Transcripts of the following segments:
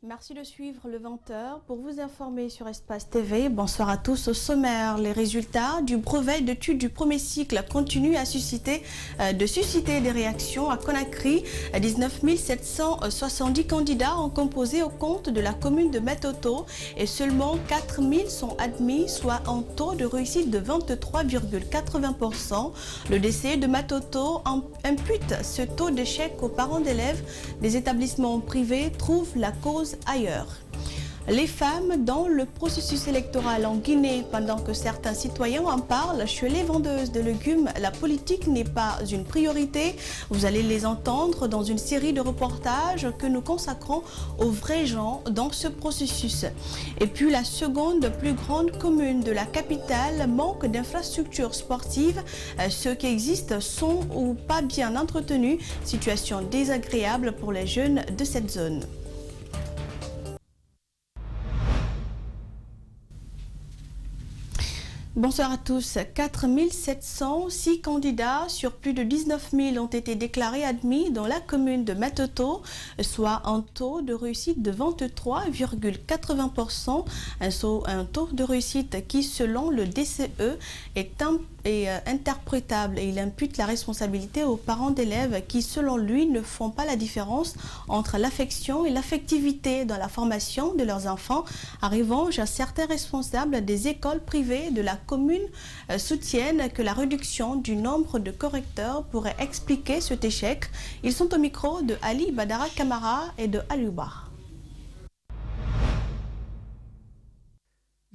Merci de suivre le 20h. Pour vous informer sur Espace TV, bonsoir à tous. Au sommaire, les résultats du brevet d'études du premier cycle continuent à susciter des réactions. À Conakry, 19 770 candidats ont composé au compte de la commune de Matoto et seulement 4 000 sont admis, soit un taux de réussite de 23,80%. Le DCE de Matoto impute ce taux d'échec aux parents d'élèves. Des établissements privés trouvent la cause ailleurs. Les femmes dans le processus électoral en Guinée, pendant que certains citoyens en parlent, chez les vendeuses de légumes, la politique n'est pas une priorité. Vous allez les entendre dans une série de reportages que nous consacrons aux vrais gens dans ce processus. Et puis la seconde plus grande commune de la capitale manque d'infrastructures sportives. Ceux qui existent sont ou pas bien entretenus. Situation désagréable pour les jeunes de cette zone. Bonsoir à tous. 4 706 candidats sur plus de 19 000 ont été déclarés admis dans la commune de Matoto, soit un taux de réussite de 23,80%, un taux de réussite qui, selon le DCE, est interprétable et il impute la responsabilité aux parents d'élèves qui, selon lui, ne font pas la différence entre l'affection et l'affectivité dans la formation de leurs enfants. En revanche, certains responsables des écoles privées de la commune soutiennent que la réduction du nombre de correcteurs pourrait expliquer cet échec. Ils sont au micro de Ali Badara Kamara et de Aliouba.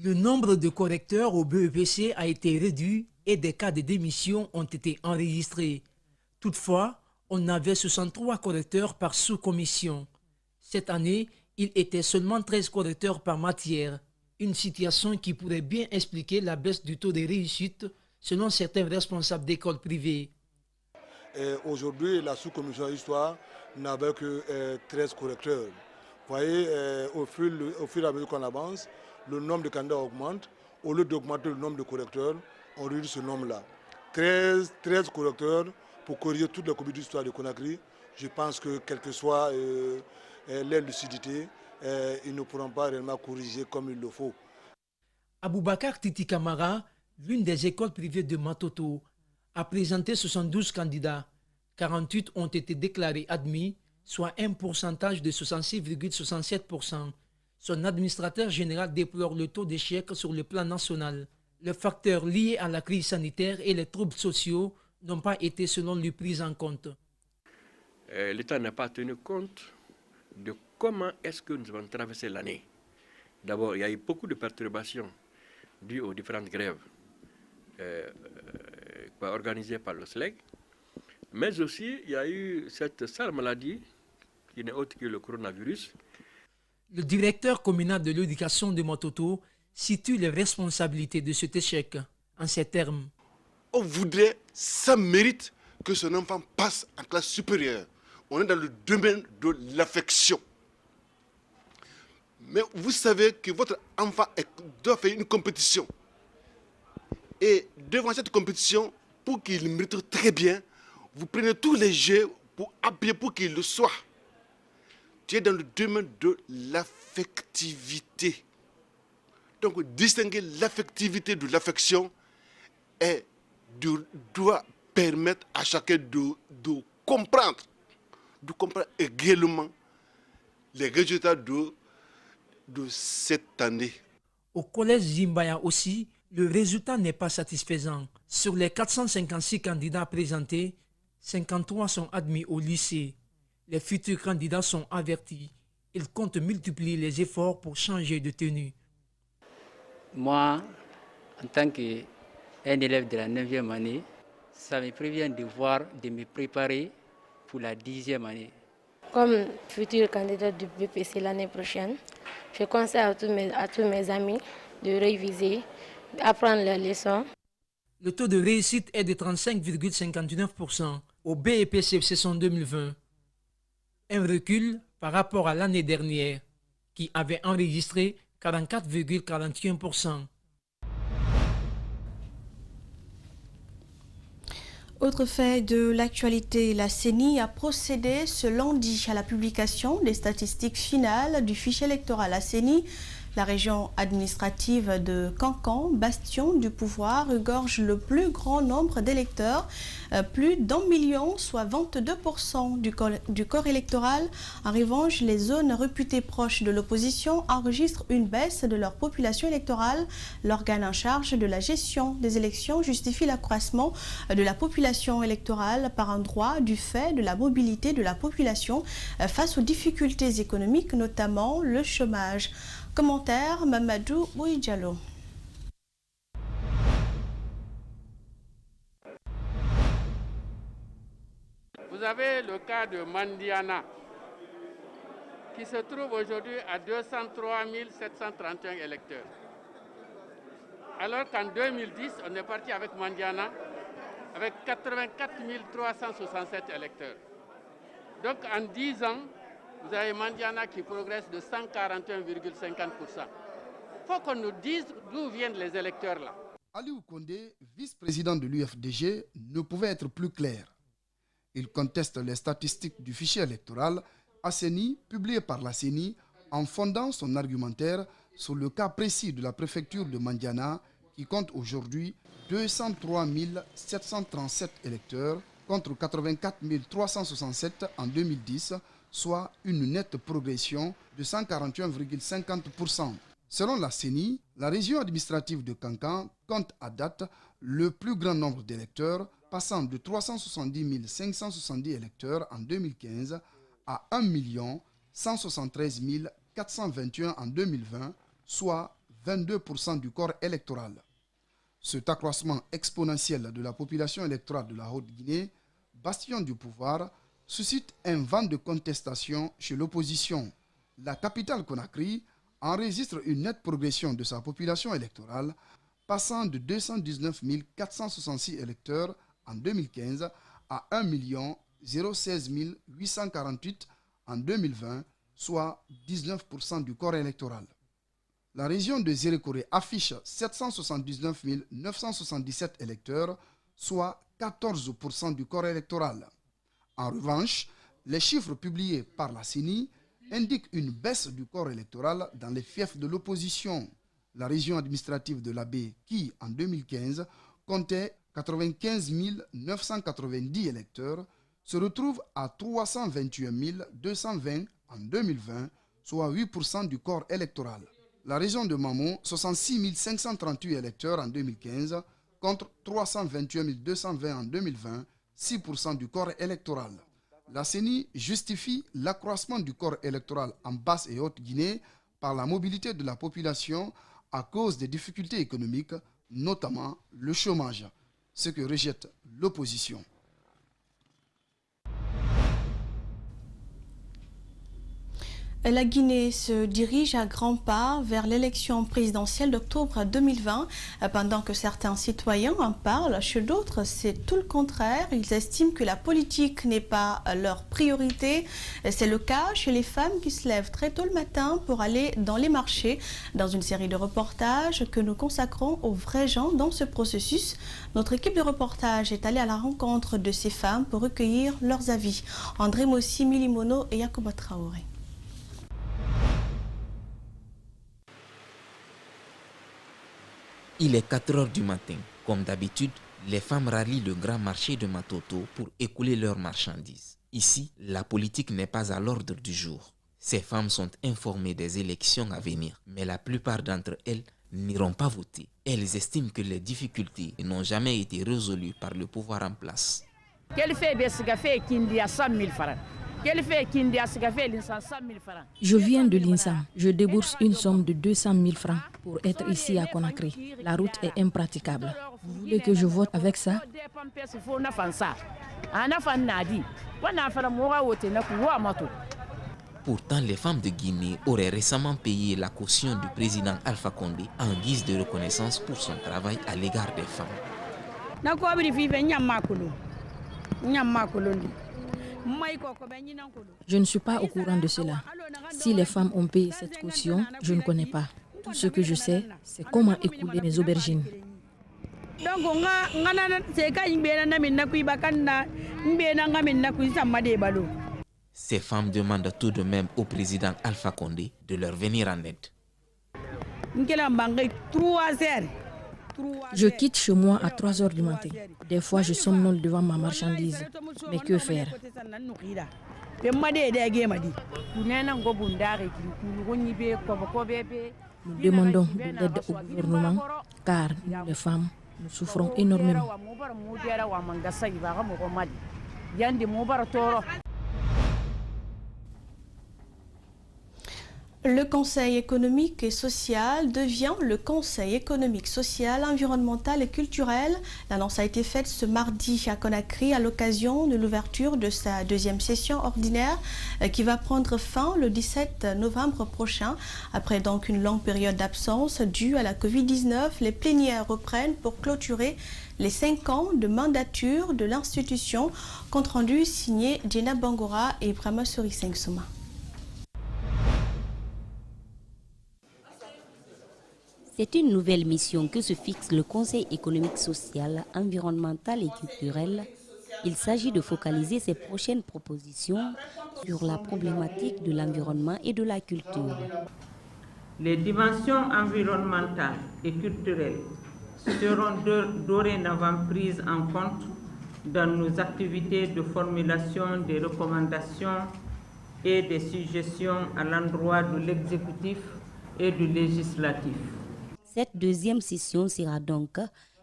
Le nombre de correcteurs au BEPC a été réduit et des cas de démission ont été enregistrés. Toutefois, on avait 63 correcteurs par sous-commission. Cette année, il était seulement 13 correcteurs par matière. Une situation qui pourrait bien expliquer la baisse du taux de réussite selon certains responsables d'écoles privées. Aujourd'hui, la sous-commission Histoire n'avait que 13 correcteurs. Vous voyez, au fur et à mesure qu'on avance, le nombre de candidats augmente. Au lieu d'augmenter le nombre de correcteurs, on réduit ce nombre-là. 13 correcteurs pour corriger toute la communauté d'histoire de Conakry. Je pense que quelle que soit leur lucidité, ils ne pourront pas réellement corriger comme il le faut. Aboubakar Titi Kamara, l'une des écoles privées de Matoto, a présenté 72 candidats. 48 ont été déclarés admis, soit un pourcentage de 66,67%. Son administrateur général déplore le taux d'échec sur le plan national. Les facteurs liés à la crise sanitaire et les troubles sociaux n'ont pas été selon lui pris en compte. L'État n'a pas tenu compte de comment est-ce que nous avons traversé l'année. D'abord, il y a eu beaucoup de perturbations dues aux différentes grèves organisées par le SLEG, mais aussi il y a eu cette sale maladie qui n'est autre que le coronavirus. Le directeur communal de l'éducation de Matoto situe les responsabilités de cet échec en ces termes. On voudrait, ça mérite que son enfant passe en classe supérieure. On est dans le domaine de l'affection. Mais vous savez que votre enfant doit faire une compétition. Et devant cette compétition, pour qu'il mérite très bien, vous prenez tous les jeux pour appuyer pour qu'il le soit. Tu es dans le domaine de l'affectivité. Donc, distinguer l'affectivité de l'affection doit permettre à chacun de comprendre également les résultats de cette année. Au collège Zimbaya aussi, le résultat n'est pas satisfaisant. Sur les 456 candidats présentés, 53 sont admis au lycée. Les futurs candidats sont avertis. Ils comptent multiplier les efforts pour changer de tenue. Moi, en tant qu'un élève de la 9e année, ça me prévient de me préparer pour la 10e année. Comme futur candidat du BPC l'année prochaine, je conseille à tous mes amis de réviser, d'apprendre leurs leçons. Le taux de réussite est de 35,59% au BEPC saison 2020. Un recul par rapport à l'année dernière. qui avait enregistré 44,41%. Autre fait de l'actualité, la CENI a procédé ce lundi à la publication des statistiques finales du fichier électoral. La CENI, la région administrative de Kankan, bastion du pouvoir, regorge le plus grand nombre d'électeurs, plus d'1 million, soit 22% du corps électoral. En revanche, les zones réputées proches de l'opposition enregistrent une baisse de leur population électorale. L'organe en charge de la gestion des élections justifie l'accroissement de la population électorale par un droit du fait de la mobilité de la population face aux difficultés économiques, notamment le chômage. Commentaire, Mamadou Bouidjalo. Vous avez le cas de Mandiana, qui se trouve aujourd'hui à 203 731 électeurs. Alors qu'en 2010, on est parti avec Mandiana avec 84 367 électeurs. Donc en 10 ans, vous avez Mandiana qui progresse de 141,50%. Il faut qu'on nous dise d'où viennent les électeurs là. Aliou Condé, vice-président de l'UFDG, ne pouvait être plus clair. Il conteste les statistiques du fichier électoral ACENI, publiées par la CENI, en fondant son argumentaire sur le cas précis de la préfecture de Mandiana, qui compte aujourd'hui 203 737 électeurs contre 84 367 en 2010, soit une nette progression de 141,50%. Selon la CENI, la région administrative de Kankan compte à date le plus grand nombre d'électeurs, passant de 370 570 électeurs en 2015 à 1 173 421 en 2020, soit 22% du corps électoral. Cet accroissement exponentiel de la population électorale de la Haute-Guinée, bastion du pouvoir, suscite un vent de contestation chez l'opposition. La capitale Conakry enregistre une nette progression de sa population électorale, passant de 219 466 électeurs en 2015 à 1 016 848 en 2020, soit 19% du corps électoral. La région de Zérékoré affiche 779 977 électeurs, soit 14% du corps électoral. En revanche, les chiffres publiés par la CENI indiquent une baisse du corps électoral dans les fiefs de l'opposition. La région administrative de l'Abbé, qui en 2015 comptait 95 990 électeurs, se retrouve à 321 220 en 2020, soit 8% du corps électoral. La région de Mamon, 66 538 électeurs en 2015 contre 321 220 en 2020, 6% du corps électoral. La CENI justifie l'accroissement du corps électoral en Basse et Haute-Guinée par la mobilité de la population à cause des difficultés économiques, notamment le chômage, ce que rejette l'opposition. La Guinée se dirige à grands pas vers l'élection présidentielle d'octobre 2020. Pendant que certains citoyens en parlent, chez d'autres, c'est tout le contraire. Ils estiment que la politique n'est pas leur priorité. C'est le cas chez les femmes qui se lèvent très tôt le matin pour aller dans les marchés. Dans une série de reportages que nous consacrons aux vrais gens dans ce processus, notre équipe de reportage est allée à la rencontre de ces femmes pour recueillir leurs avis. André Mossi, Milimono et Yacoba Traoré. Il est 4 heures du matin. Comme d'habitude, les femmes rallient le grand marché de Matoto pour écouler leurs marchandises. Ici, la politique n'est pas à l'ordre du jour. Ces femmes sont informées des élections à venir, mais la plupart d'entre elles n'iront pas voter. Elles estiment que les difficultés n'ont jamais été résolues par le pouvoir en place. Je viens de l'INSAM. Je débourse une somme de 200 000 francs pour être ici à Conakry. La route est impraticable. Vous voulez que je vote avec ça? Pourtant, les femmes de Guinée auraient récemment payé la caution du président Alpha Condé en guise de reconnaissance pour son travail à l'égard des femmes. Je ne suis pas au courant de cela. Si les femmes ont payé cette caution, je ne connais pas. Tout ce que je sais, c'est comment écouler mes aubergines. Ces femmes demandent tout de même au président Alpha Condé de leur venir en aide. Je quitte chez moi à 3 heures du matin. Des fois, je somnole devant ma marchandise. Mais que faire? Nous demandons de l'aide au gouvernement, car nous, les femmes, nous souffrons énormément. Le Conseil économique et social devient le Conseil économique, social, environnemental et culturel. L'annonce a été faite ce mardi à Conakry à l'occasion de l'ouverture de sa deuxième session ordinaire qui va prendre fin le 17 novembre prochain. Après donc une longue période d'absence due à la Covid-19, les plénières reprennent pour clôturer les 5 ans de mandature de l'institution. Compte rendu signé Djena Bangora et Brahma Soriseng-Souma. C'est une nouvelle mission que se fixe le Conseil économique, social, environnemental et culturel. Il s'agit de focaliser ses prochaines propositions sur la problématique de l'environnement et de la culture. Les dimensions environnementales et culturelles seront dorénavant prises en compte dans nos activités de formulation des recommandations et des suggestions à l'endroit de l'exécutif et du législatif. Cette deuxième session sera donc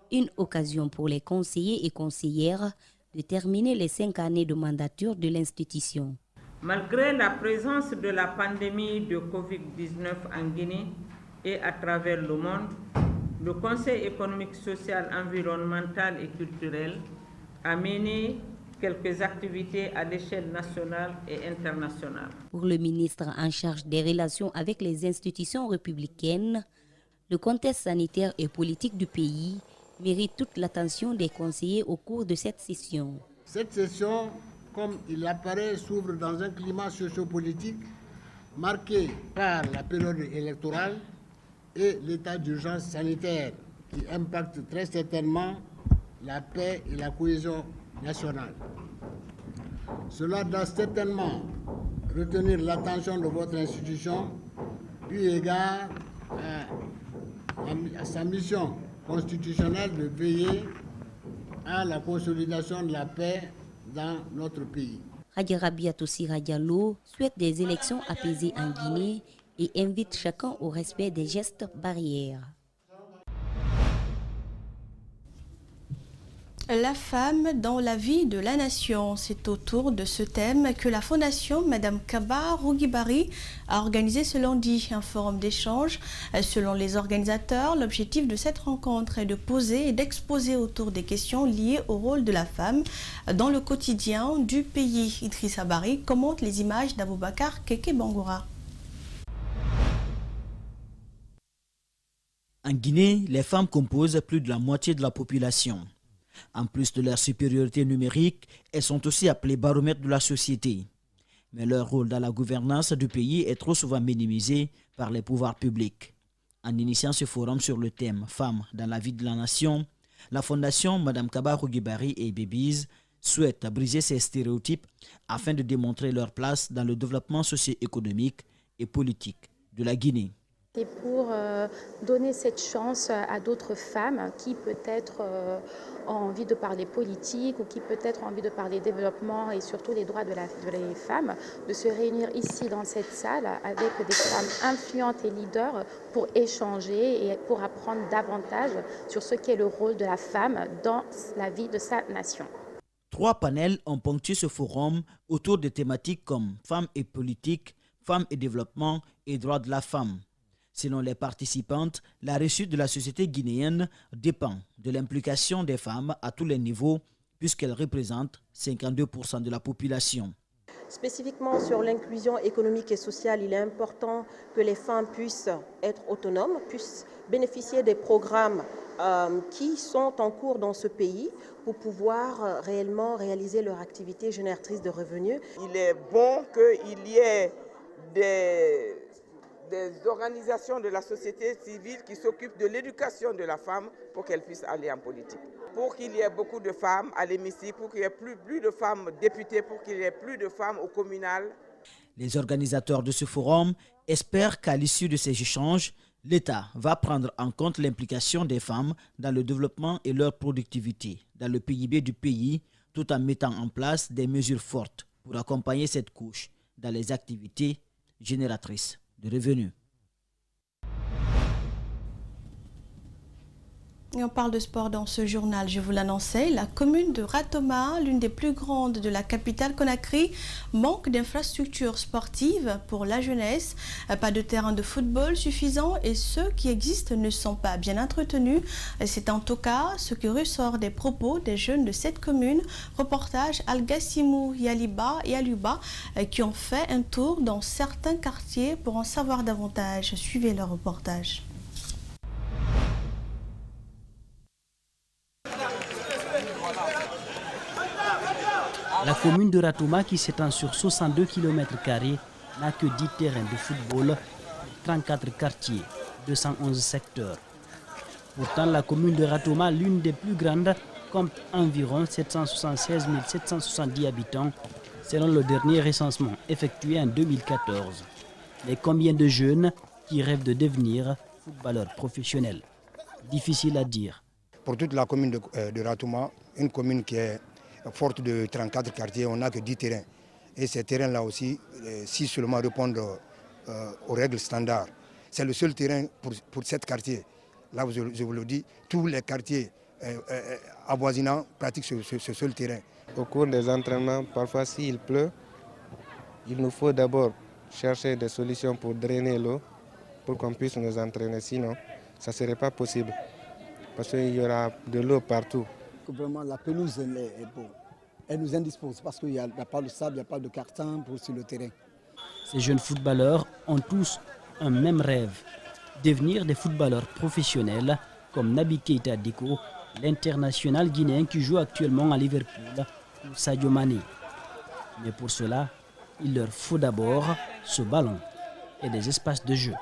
une occasion pour les conseillers et conseillères de terminer les 5 années de mandature de l'institution. Malgré la présence de la pandémie de Covid-19 en Guinée et à travers le monde, le Conseil économique, social, environnemental et culturel a mené quelques activités à l'échelle nationale et internationale. Pour le ministre en charge des relations avec les institutions républicaines, le contexte sanitaire et politique du pays mérite toute l'attention des conseillers au cours de cette session. Cette session, comme il apparaît, s'ouvre dans un climat sociopolitique marqué par la période électorale et l'état d'urgence sanitaire qui impacte très certainement la paix et la cohésion nationale. Cela doit certainement retenir l'attention de votre institution eu égard à sa mission constitutionnelle de veiller à la consolidation de la paix dans notre pays. Hadja Rabiatou Sira Diallo souhaite des élections apaisées en Guinée et invite chacun au respect des gestes barrières. La femme dans la vie de la nation, c'est autour de ce thème que la Fondation Madame Kaba Rougibari a organisé ce lundi un forum d'échange. Selon les organisateurs, l'objectif de cette rencontre est de poser et d'exposer autour des questions liées au rôle de la femme dans le quotidien du pays. Idrissa Bari commente les images d'Aboubacar Keke Bangoura. En Guinée, les femmes composent plus de la moitié de la population. En plus de leur supériorité numérique, elles sont aussi appelées baromètres de la société. Mais leur rôle dans la gouvernance du pays est trop souvent minimisé par les pouvoirs publics. En initiant ce forum sur le thème « Femmes dans la vie de la nation », la Fondation Madame Kaba Rougibari et Babies souhaite briser ces stéréotypes afin de démontrer leur place dans le développement socio-économique et politique de la Guinée. C'est pour donner cette chance à d'autres femmes qui peut-être ont envie de parler politique ou qui peut-être ont envie de parler développement et surtout les droits de les femmes, de se réunir ici dans cette salle avec des femmes influentes et leaders pour échanger et pour apprendre davantage sur ce qu'est le rôle de la femme dans la vie de sa nation. 3 panels ont ponctué ce forum autour de thématiques comme femmes et politique, femmes et développement et droits de la femme. Selon les participantes, la réussite de la société guinéenne dépend de l'implication des femmes à tous les niveaux, puisqu'elles représentent 52% de la population. Spécifiquement sur l'inclusion économique et sociale, il est important que les femmes puissent être autonomes, puissent bénéficier des programmes qui sont en cours dans ce pays pour pouvoir réellement réaliser leur activité génératrice de revenus. Il est bon qu'il y ait des organisations de la société civile qui s'occupent de l'éducation de la femme pour qu'elle puisse aller en politique. Pour qu'il y ait beaucoup de femmes à l'hémicycle, pour qu'il y ait plus de femmes députées, pour qu'il y ait plus de femmes au communal. Les organisateurs de ce forum espèrent qu'à l'issue de ces échanges, l'État va prendre en compte l'implication des femmes dans le développement et leur productivité dans le PIB du pays, tout en mettant en place des mesures fortes pour accompagner cette couche dans les activités génératrices de revenus. Et on parle de sport dans ce journal, je vous l'annonçais. La commune de Ratoma, l'une des plus grandes de la capitale Conakry, manque d'infrastructures sportives pour la jeunesse. Pas de terrain de football suffisant et ceux qui existent ne sont pas bien entretenus. C'est en tout cas ce qui ressort des propos des jeunes de cette commune. Reportage Al-Gassimou, Yaliba et Aluba qui ont fait un tour dans certains quartiers pour en savoir davantage. Suivez leur reportage. La commune de Ratoma, qui s'étend sur 62 km², n'a que 10 terrains de football, 34 quartiers, 211 secteurs. Pourtant, la commune de Ratoma, l'une des plus grandes, compte environ 776 770 habitants, selon le dernier recensement effectué en 2014. Mais combien de jeunes qui rêvent de devenir footballeurs professionnels? Difficile à dire. Pour toute la commune de Ratoma, une commune qui est forte de 34 quartiers, on n'a que 10 terrains. Et ces terrains-là aussi, si seulement répondent aux règles standards, c'est le seul terrain pour 7 quartiers. Là, je vous le dis, tous les quartiers avoisinants pratiquent ce seul terrain. Au cours des entraînements, parfois s'il pleut, il nous faut d'abord chercher des solutions pour drainer l'eau, pour qu'on puisse nous entraîner. Sinon, ça ne serait pas possible, parce qu'il y aura de l'eau partout. Vraiment, la pelouse, elle nous indispose parce qu'il n'y a pas de sable, il n'y a pas de carton sur le terrain. Ces jeunes footballeurs ont tous un même rêve, devenir des footballeurs professionnels comme Naby Keita Diko, l'international guinéen qui joue actuellement à Liverpool, ou Sadio Mané. Mais pour cela, il leur faut d'abord ce ballon et des espaces de jeu.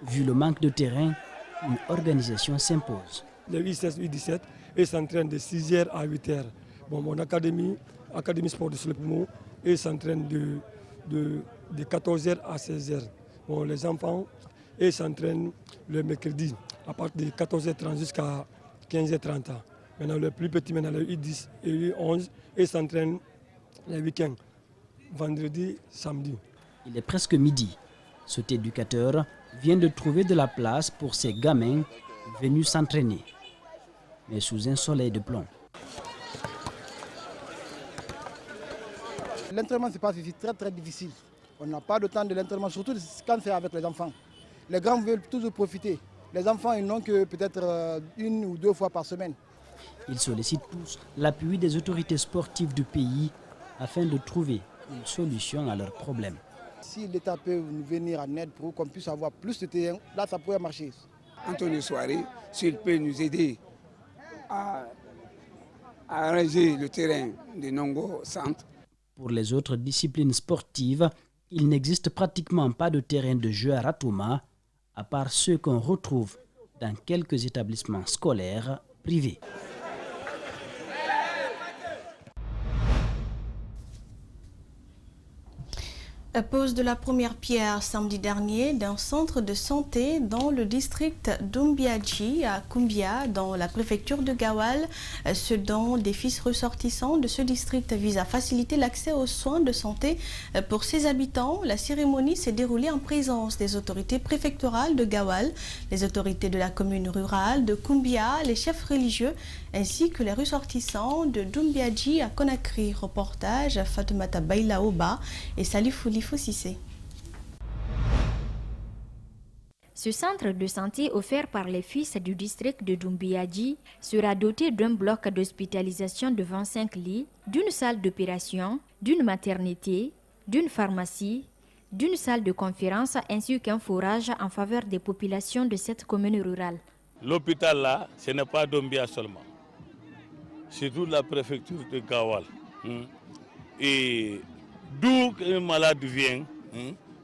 Vu le manque de terrain, une organisation s'impose. Les U16, U17, ils s'entraînent de 6h à 8h. Bon, mon académie sport de Solepimo, ils s'entraînent de 14h à 16h. Bon, les enfants, ils s'entraînent le mercredi à partir de 14h30 jusqu'à 15h30. Maintenant, les plus petits, les U10 et U11, ils s'entraînent les week-ends, vendredi, samedi. Il est presque midi. Cet éducateur vient de trouver de la place pour ces gamins venus s'entraîner, mais sous un soleil de plomb. L'entraînement, c'est très difficile. On n'a pas de temps de l'entraînement, surtout quand c'est avec les enfants. Les grands veulent toujours profiter. Les enfants, ils n'ont que peut-être 1 ou 2 fois par semaine. Ils sollicitent tous l'appui des autorités sportives du pays afin de trouver une solution à leurs problèmes. Si l'État peut nous venir en aide pour qu'on puisse avoir plus de terrain, là, ça pourrait marcher. Antonio Soiré, s'il peut nous aider à arranger le terrain de Nongo Centre. Pour les autres disciplines sportives, il n'existe pratiquement pas de terrain de jeu à Ratoma, à part ceux qu'on retrouve dans quelques établissements scolaires privés. Pose de la première pierre samedi dernier d'un centre de santé dans le district d'Umbiadji à Kumbia, dans la préfecture de Gawal. Ce don des fils ressortissants de ce district vise à faciliter l'accès aux soins de santé pour ses habitants. La cérémonie s'est déroulée en présence des autorités préfectorales de Gawal, les autorités de la commune rurale de Kumbia, les chefs religieux ainsi que les ressortissants de Dumbiadji à Conakry. Reportage Fatoumata Bailaoba et Salifou Lifou-Sissé. Ce centre de santé offert par les fils du district de Dumbiadji sera doté d'un bloc d'hospitalisation de 25 lits, d'une salle d'opération, d'une maternité, d'une pharmacie, d'une salle de conférence ainsi qu'un forage en faveur des populations de cette commune rurale. L'hôpital là, ce n'est pas Dombia seulement. C'est toute la préfecture de Gawal. Et d'où un malade vient,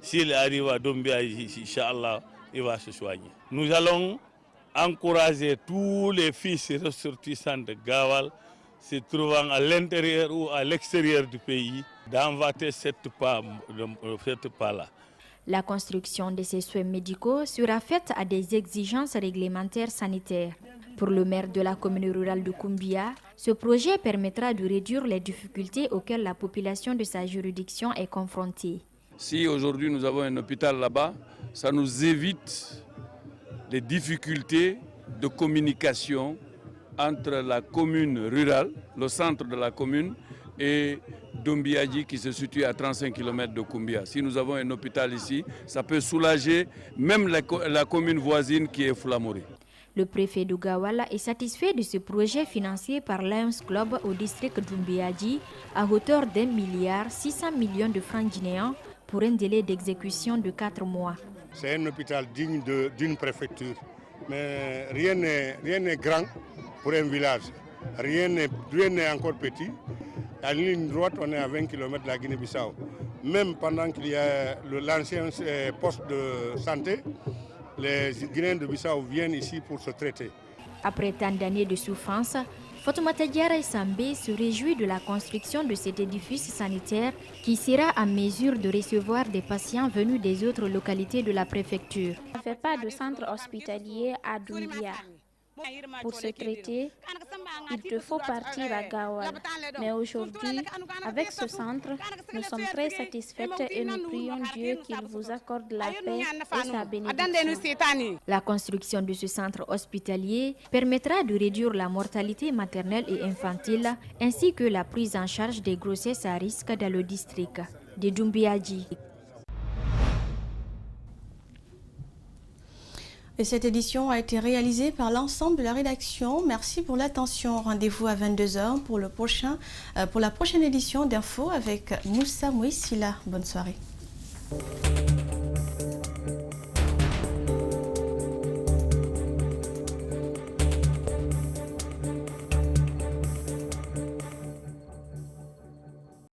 S'il arrive à Dombiaji, Inch'Allah, il va se soigner. Nous allons encourager tous les fils ressortissants de Gawal se trouvant à l'intérieur ou à l'extérieur du pays d'envater cette pas-là. La construction de ces soins médicaux sera faite à des exigences réglementaires sanitaires. Pour le maire de la commune rurale de Koumbia, ce projet permettra de réduire les difficultés auxquelles la population de sa juridiction est confrontée. Si aujourd'hui nous avons un hôpital là-bas, ça nous évite les difficultés de communication entre la commune rurale, le centre de la commune, et Dombiaji qui se situe à 35 km de Koumbia. Si nous avons un hôpital ici, ça peut soulager même la commune voisine qui est Foulamoré. Le préfet de Gawala est satisfait de ce projet financé par Lions Club au district d'Umbiaji à hauteur d'1,6 milliard de francs guinéens pour un délai d'exécution de 4 mois. C'est un hôpital digne d'une préfecture, mais rien n'est grand pour un village. Rien n'est encore petit. À la ligne droite, on est à 20 km de la Guinée-Bissau. Même pendant qu'il y a l'ancien poste de santé, les Guinéens de Bissau viennent ici pour se traiter. Après tant d'années de souffrance, Fatoumata Diarra Sambé se réjouit de la construction de cet édifice sanitaire qui sera à mesure de recevoir des patients venus des autres localités de la préfecture. On ne fait pas de centre hospitalier à Doumbia. Pour se traiter, il te faut partir à Gawal. Mais aujourd'hui, avec ce centre, nous sommes très satisfaits et nous prions Dieu qu'il vous accorde la paix et sa bénédiction. La construction de ce centre hospitalier permettra de réduire la mortalité maternelle et infantile ainsi que la prise en charge des grossesses à risque dans le district de Dumbiaji. Et cette édition a été réalisée par l'ensemble de la rédaction. Merci pour l'attention. Rendez-vous à 22h pour la prochaine édition d'Info avec Moussa Mouissila. Bonne soirée.